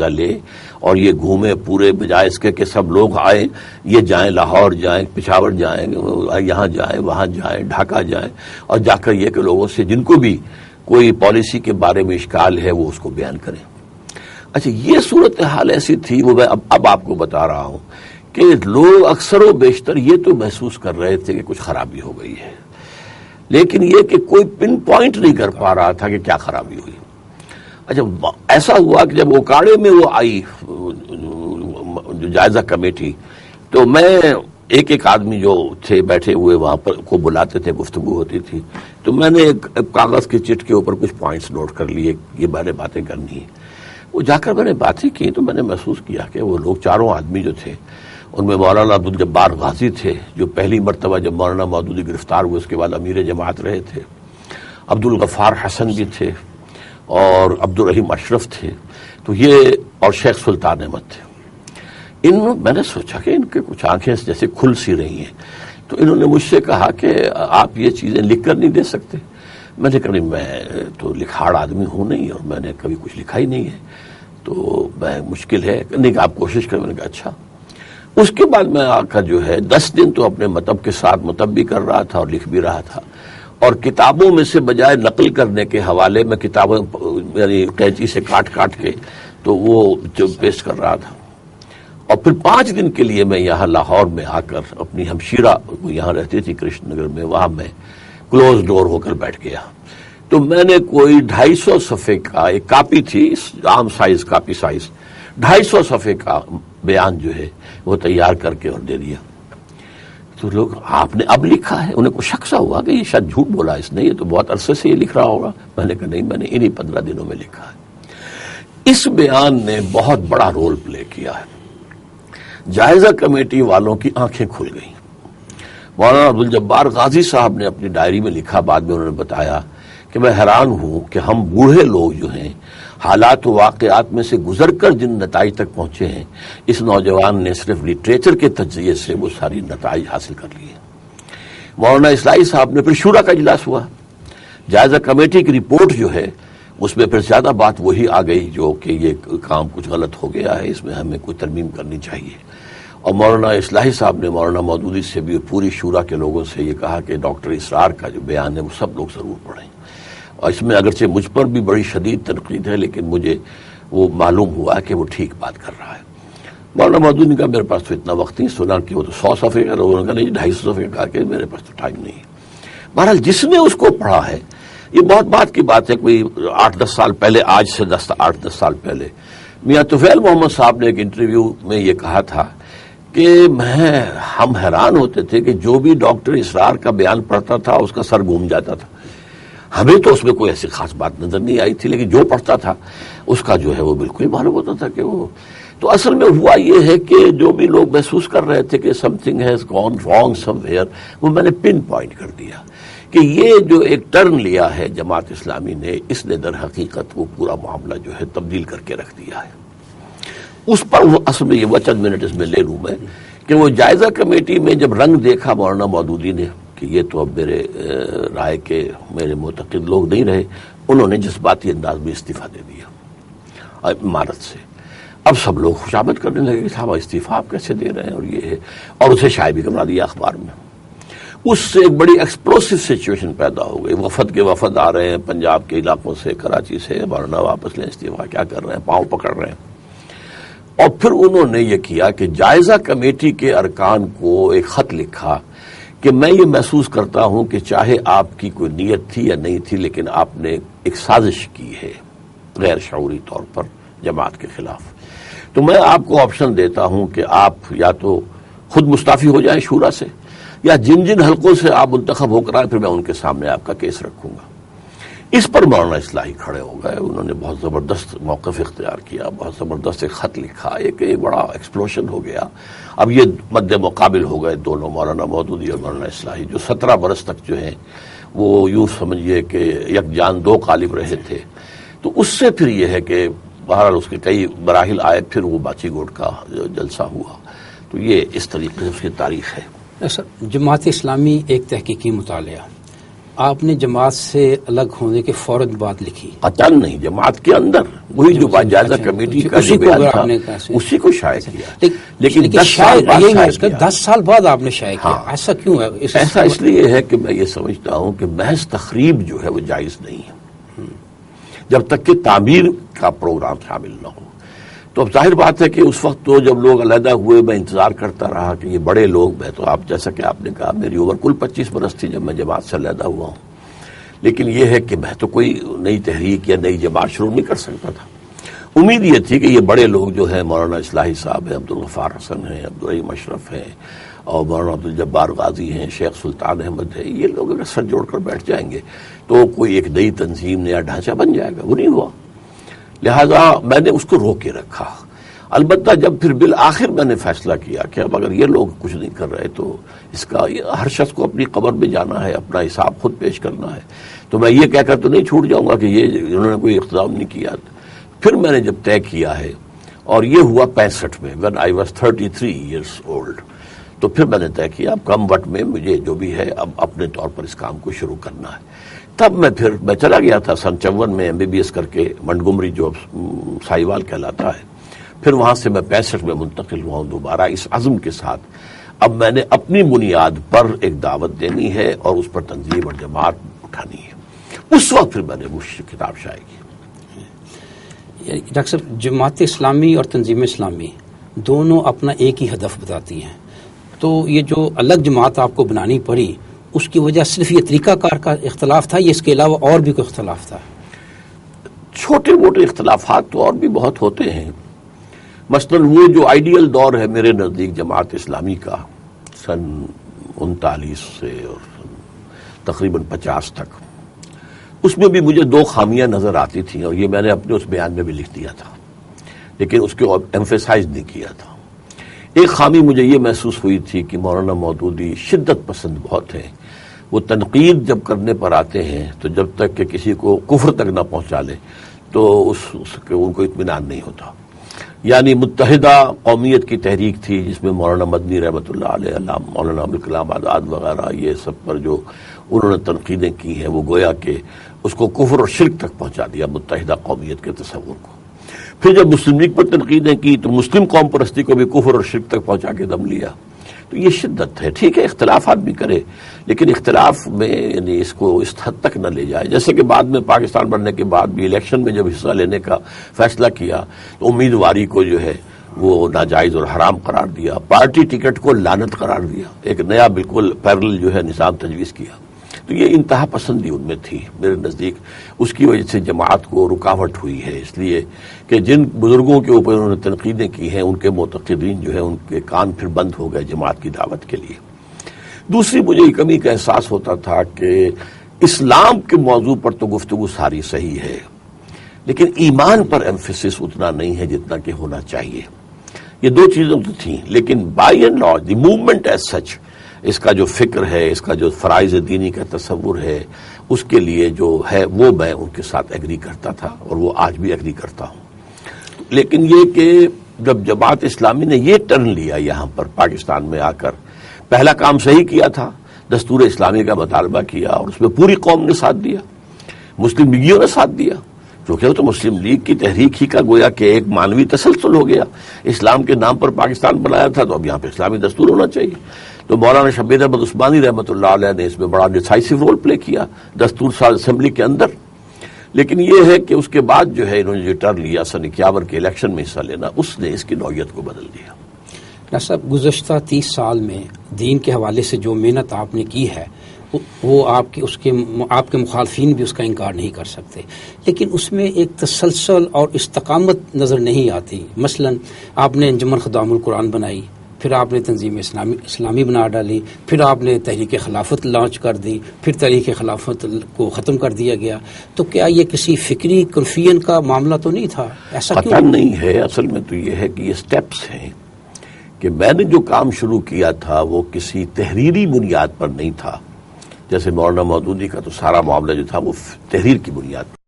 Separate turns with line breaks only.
لے اور یہ گھومے پورے، بجائے اس کے کہ سب لوگ آئیں، یہ جائیں لاہور جائیں، پشاور جائیں، یہاں جائیں، وہاں جائیں، ڈھاکہ جائیں، اور جا کر یہ کہ لوگوں سے جن کو بھی کوئی پالیسی کے بارے میں اشکال ہے وہ اس کو بیان کریں۔ اچھا، یہ صورتحال ایسی تھی، وہ میں اب آپ کو بتا رہا ہوں کہ لوگ اکثر و بیشتر یہ تو محسوس کر رہے تھے کہ کچھ خرابی ہو گئی ہے، لیکن یہ کہ کوئی پن پوائنٹ نہیں کر پا رہا تھا کہ کیا خرابی ہوئی۔ اچھا، ایسا ہوا کہ جب اوکاڑے میں وہ آئی جو جائزہ کمیٹی، تو میں ایک آدمی جو تھے بیٹھے ہوئے وہاں پر کو بلاتے تھے، گفتگو ہوتی تھی، تو میں نے ایک کاغذ کی چٹ کے اوپر کچھ پوائنٹس نوٹ کر لیے، یہ میں نے باتیں کرنی ہیں۔ وہ جا کر میں نے باتیں کی تو میں نے محسوس کیا کہ وہ لوگ چاروں آدمی جو تھے، ان میں مولانا عبدالجبار غازی تھے جو پہلی مرتبہ جب مولانا مودودی گرفتار ہوئے اس کے بعد امیر جماعت رہے تھے، عبدالغفار حسن بھی تھے، اور عبدالرحیم اشرف تھے، تو یہ اور شیخ سلطان احمد تھے۔ میں نے سوچا کہ ان کے کچھ آنکھیں جیسے کھل سی رہی ہیں، تو انہوں نے مجھ سے کہا کہ آپ یہ چیزیں لکھ کر نہیں دے سکتے؟ میں نے کہا نہیں، میں تو لکھاڑ آدمی ہوں نہیں، اور میں نے کبھی کچھ لکھا ہی نہیں ہے، تو میں مشکل ہے نہیں کہ آپ کوشش کریں۔ میں نے کہا اچھا۔ اس کے بعد میں آ کر جو ہے 10 دن تو اپنے مطب کے ساتھ مطب بھی کر رہا تھا اور لکھ بھی رہا تھا، اور کتابوں میں سے بجائے نقل کرنے کے حوالے میں کتابیں یعنی قینچی سے کاٹ کے تو وہ جو پیش کر رہا تھا۔ اور پھر 5 دن کے لیے میں یہاں لاہور میں آ کر اپنی ہمشیرہ یہاں رہتی تھی کرشن نگر میں، وہاں میں کلوز ڈور ہو کر بیٹھ گیا۔ تو میں نے کوئی 250 صفحے کا ایک کاپی تھی، عام سائز کاپی سائز، 250 صفحے کا بیان جو ہے وہ تیار کر کے اور دے دیا۔ تو لوگ، آپ نے اب لکھا ہے؟ انہیں کو شک سا ہوا کہ یہ شاید جھوٹ بولا اس نے، یہ تو بہت عرصے سے یہ لکھ رہا ہوگا۔ میں نے کہا نہیں، میں نے انہی 15 دنوں میں لکھا ہے۔ اس بیان نے بہت بڑا رول پلے کیا ہے۔ جائزہ کمیٹی والوں کی آنکھیں کھل گئیں۔ مولانا عبدالجبار غازی صاحب نے اپنی ڈائری میں لکھا، بعد میں انہوں نے بتایا کہ میں حیران ہوں کہ ہم بوڑھے لوگ جو ہیں حالات و واقعات میں سے گزر کر جن نتائج تک پہنچے ہیں، اس نوجوان نے صرف لٹریچر کے تجزیے سے وہ ساری نتائج حاصل کر لیے۔ مولانا اصلاحی صاحب نے پھر شورا کا اجلاس ہوا، جائزہ کمیٹی کی رپورٹ جو ہے اس میں پھر زیادہ بات وہی آ گئی جو کہ یہ کام کچھ غلط ہو گیا ہے، اس میں ہمیں کوئی ترمیم کرنی چاہیے۔ اور مولانا اصلاحی صاحب نے مولانا مودودی سے بھی پوری شورا کے لوگوں سے یہ کہا کہ ڈاکٹر اسرار کا جو بیان ہے وہ سب لوگ ضرور پڑھیں۔ اور اس میں اگرچہ مجھ پر بھی بڑی شدید تنقید ہے، لیکن مجھے وہ معلوم ہوا کہ وہ ٹھیک بات کر رہا ہے۔ مولانا مودودی نے کہا میرے پاس تو اتنا وقت نہیں، سنا کہ وہ تو 100 صفحے کا، لوگوں نے کہا نہیں 250 صفحے کا، کہ میرے پاس تو ٹائم نہیں ہے۔ بہرحال جس نے اس کو پڑھا ہے، یہ بہت بات کی بات ہے، کوئی 8-10 سال پہلے، آج سے 8-10 سال پہلے میاں طفیل محمد صاحب نے ایک انٹرویو میں یہ کہا تھا کہ ہم حیران ہوتے تھے کہ جو بھی ڈاکٹر اسرار کا بیان پڑھتا تھا اس کا سر گھوم جاتا تھا۔ ہمیں تو اس میں کوئی ایسی خاص بات نظر نہیں آئی تھی، لیکن جو پڑھتا تھا اس کا جو ہے وہ بالکل معلوم ہوتا تھا کہ وہ تو اصل میں ہوا یہ ہے کہ جو بھی لوگ محسوس کر رہے تھے کہ something has gone wrong somewhere, وہ میں نے پن پوائنٹ کر دیا کہ یہ جو ایک ٹرن لیا ہے جماعت اسلامی نے، اس نے در حقیقت وہ پورا معاملہ جو ہے تبدیل کر کے رکھ دیا ہے۔ اس پر وہ اصل میں یہ چند منٹ اس میں لے لوں میں کہ وہ جائزہ کمیٹی میں جب رنگ دیکھا مولانا مودودی نے کہ یہ تو اب میرے رائے کے میرے معتقد لوگ نہیں رہے، انہوں نے جذباتی انداز میں استعفیٰ دے دیا امارت سے۔ اب سب لوگ خوشامد کرنے لگے کہ صاحب استعفیٰ آپ کیسے دے رہے ہیں، اور یہ ہے، اور اسے شائع بھی کروا دیا اخبار میں۔ اس سے ایک بڑی ایکسپلوسو سچویشن پیدا ہو گئی، وفد کے وفد آ رہے ہیں پنجاب کے علاقوں سے، کراچی سے، مولانا واپس لیں استعفیٰ، کیا کر رہے ہیں، پاؤں پکڑ رہے ہیں۔ اور پھر انہوں نے یہ کیا کہ جائزہ کمیٹی کے ارکان کو ایک خط لکھا کہ میں یہ محسوس کرتا ہوں کہ چاہے آپ کی کوئی نیت تھی یا نہیں تھی، لیکن آپ نے ایک سازش کی ہے غیر شعوری طور پر جماعت کے خلاف، تو میں آپ کو آپشن دیتا ہوں کہ آپ یا تو خود مستعفی ہو جائیں شورا سے، یا جن جن حلقوں سے آپ منتخب ہو کر آئیں پھر میں ان کے سامنے آپ کا کیس رکھوں گا۔ اس پر مولانا اصلاحی کھڑے ہو گئے، انہوں نے بہت زبردست موقف اختیار کیا، بہت زبردست ایک خط لکھا، ایک بڑا ایکسپلوشن ہو گیا۔ اب یہ مد مقابل ہو گئے دونوں، مولانا مودودی اور مولانا اصلاحی، جو 17 برس تک جو ہیں وہ یوں سمجھیے کہ یک جان دو قالب رہے تھے۔ تو اس سے پھر یہ ہے کہ بہرحال اس کے کئی مراحل آئے، پھر وہ باچی گوٹ کا جلسہ ہوا۔ تو یہ اس طریقے سے اس کی تاریخ ہے۔
سر، جماعت اسلامی ایک تحقیقی مطالعہ آپ نے جماعت سے الگ ہونے کے فوراً بعد لکھی؟
قطعاً نہیں، جماعت کے اندر وہی جو جائزہ کمیٹی کا جو بیان تھا اسی کو شائع کیا، لیکن 10 سال بعد شائع کیا۔
10 سال بعد آپ نے شائع کیا، ایسا کیوں ہے؟
ایسا اس لیے ہے کہ میں یہ سمجھتا ہوں کہ محض تخریب جو ہے وہ جائز نہیں ہے جب تک کہ تعمیر کا پروگرام شامل نہ ہو۔ تو اب ظاہر بات ہے کہ اس وقت تو جب لوگ علیحدہ ہوئے میں انتظار کرتا رہا کہ یہ بڑے لوگ، میں تو آپ جیسا کہ آپ نے کہا میری عمر کل 25 برس تھی جب میں جماعت سے علیحدہ ہوا ہوں، لیکن یہ ہے کہ میں تو کوئی نئی تحریک یا نئی جماعت شروع نہیں کر سکتا تھا۔ امید یہ تھی کہ یہ بڑے لوگ جو ہیں، مولانا اصلاحی صاحب ہیں، عبدالغفار حسن ہیں، عبدالرحیم اشرف ہیں، اور مولانا عبدالجبار غازی ہیں، شیخ سلطان احمد ہے، یہ لوگ اگر سر جوڑ کر بیٹھ جائیں گے تو کوئی ایک نئی تنظیم، نیا ڈھانچہ بن جائے گا۔ وہ نہیں ہوا، لہذا میں نے اس کو روک کے رکھا۔ البتہ جب پھر بالآخر میں نے فیصلہ کیا کہ اب اگر یہ لوگ کچھ نہیں کر رہے تو اس کا ہر شخص کو اپنی قبر میں جانا ہے، اپنا حساب خود پیش کرنا ہے، تو میں یہ کہہ کر تو نہیں چھوٹ جاؤں گا کہ یہ انہوں نے کوئی اقتدام نہیں کیا۔ پھر میں نے جب طے کیا ہے، اور یہ ہوا 65 میں، when I was 33 years old، تو پھر میں نے طے کیا اب کم وقت میں مجھے جو بھی ہے اب اپنے طور پر اس کام کو شروع کرنا ہے۔ تب میں چلا گیا تھا سن 54 میں MBBS کر کے منٹگومری جو سائیوال کہلاتا ہے، پھر وہاں سے میں 65 میں منتقل ہوا ہوں دوبارہ اس عزم کے ساتھ اب میں نے اپنی بنیاد پر ایک دعوت دینی ہے اور اس پر تنظیم اور جماعت اٹھانی ہے۔ اس وقت پھر میں نے وہ کتاب شائع کی۔
ڈاکٹر صاحب، جماعت اسلامی اور تنظیم اسلامی دونوں اپنا ایک ہی ہدف بتاتی ہیں، تو یہ جو الگ جماعت آپ کو بنانی پڑی اس کی وجہ صرف یہ طریقہ کار کا اختلاف تھا یا اس کے علاوہ اور بھی کوئی اختلاف تھا؟
چھوٹے موٹے اختلافات تو اور بھی بہت ہوتے ہیں، مثلا وہ جو آئیڈیل دور ہے میرے نزدیک جماعت اسلامی کا سن 39 سے اور تقریباً 50 تک، اس میں بھی مجھے 2 خامیاں نظر آتی تھیں، اور یہ میں نے اپنے اس بیان میں بھی لکھ دیا تھا لیکن اس کو ایمفیسائز نہیں کیا تھا۔ ایک خامی مجھے یہ محسوس ہوئی تھی کہ مولانا مودودی شدت پسند بہت ہیں، وہ تنقید جب کرنے پر آتے ہیں تو جب تک کہ کسی کو کفر تک نہ پہنچا لے تو ان کو اطمینان نہیں ہوتا۔ یعنی متحدہ قومیت کی تحریک تھی جس میں مولانا مدنی رحمۃ اللہ علیہ، مولانا ابوالکلام آزاد وغیرہ، یہ سب پر جو انہوں نے تنقیدیں کی ہیں وہ گویا کہ اس کو کفر اور شرک تک پہنچا دیا، متحدہ قومیت کے تصور کو۔ پھر جب مسلم لیگ پر تنقیدیں کی تو مسلم قوم پرستی کو بھی کفر اور شرک تک پہنچا کے دم لیا۔ تو یہ شدت ہے، ٹھیک ہے اختلافات بھی کرے لیکن اختلاف میں یعنی اس کو اس حد تک نہ لے جائے، جیسے کہ بعد میں پاکستان بننے کے بعد بھی الیکشن میں جب حصہ لینے کا فیصلہ کیا تو امیدواری کو جو ہے وہ ناجائز اور حرام قرار دیا، پارٹی ٹکٹ کو لعنت قرار دیا، ایک نیا بالکل پیرل جو ہے نظام تجویز کیا۔ تو یہ انتہا پسندی ان میں تھی میرے نزدیک، اس کی وجہ سے جماعت کو رکاوٹ ہوئی ہے، اس لیے کہ جن بزرگوں کے اوپر انہوں نے تنقیدیں کی ہیں ان کے معتقدین جو ہے ان کے کان پھر بند ہو گئے جماعت کی دعوت کے لیے۔ دوسری مجھے کمی کا احساس ہوتا تھا کہ اسلام کے موضوع پر تو گفتگو ساری صحیح ہے لیکن ایمان پر ایمفیسس اتنا نہیں ہے جتنا کہ ہونا چاہیے۔ یہ 2 چیزیں تو تھیں، لیکن by and large the movement as such, اس کا جو فکر ہے، اس کا جو فرائض دینی کا تصور ہے، اس کے لیے جو ہے وہ میں ان کے ساتھ ایگری کرتا تھا اور وہ آج بھی ایگری کرتا ہوں۔ لیکن یہ کہ جب جماعت اسلامی نے یہ ٹرن لیا یہاں پر پاکستان میں آ کر، پہلا کام صحیح کیا تھا، دستور اسلامی کا مطالبہ کیا اور اس میں پوری قوم نے ساتھ دیا، مسلم لیگیوں نے ساتھ دیا، چونکہ وہ تو مسلم لیگ کی تحریک ہی کا گویا کہ ایک مانوی تسلسل ہو گیا، اسلام کے نام پر پاکستان بنایا تھا تو اب یہاں پہ اسلامی دستور ہونا چاہیے۔ تو مولانا شبیر احمد عثمانی رحمۃ اللہ علیہ نے اس میں بڑا ڈیسائسو رول پلے کیا دستور ساز اسمبلی کے اندر، لیکن یہ ہے کہ اس کے بعد جو ہے انہوں نے جو ٹرن لیا سن 51 کے الیکشن میں حصہ لینا، اس نے اس کی نوعیت کو بدل دیا۔
ڈاکٹر صاحب، گزشتہ 30 سال میں دین کے حوالے سے جو محنت آپ نے کی ہے وہ آپ کے مخالفین بھی اس کا انکار نہیں کر سکتے، لیکن اس میں ایک تسلسل اور استقامت نظر نہیں آتی۔ مثلا آپ نے انجمن خدام القرآن بنائی، پھر آپ نے تنظیم اسلامی بنا ڈالی، پھر آپ نے تحریک خلافت لانچ کر دی، پھر تحریک خلافت کو ختم کر دیا گیا، تو کیا یہ کسی فکری کنفیژن کا معاملہ تو نہیں تھا؟ ایسا
پتہ نہیں ہے، اصل میں تو یہ ہے کہ یہ سٹیپس ہیں کہ میں نے جو کام شروع کیا تھا وہ کسی تحریری بنیاد پر نہیں تھا، جیسے مولانا مودودی کا تو سارا معاملہ جو تھا وہ تحریر کی بنیاد پر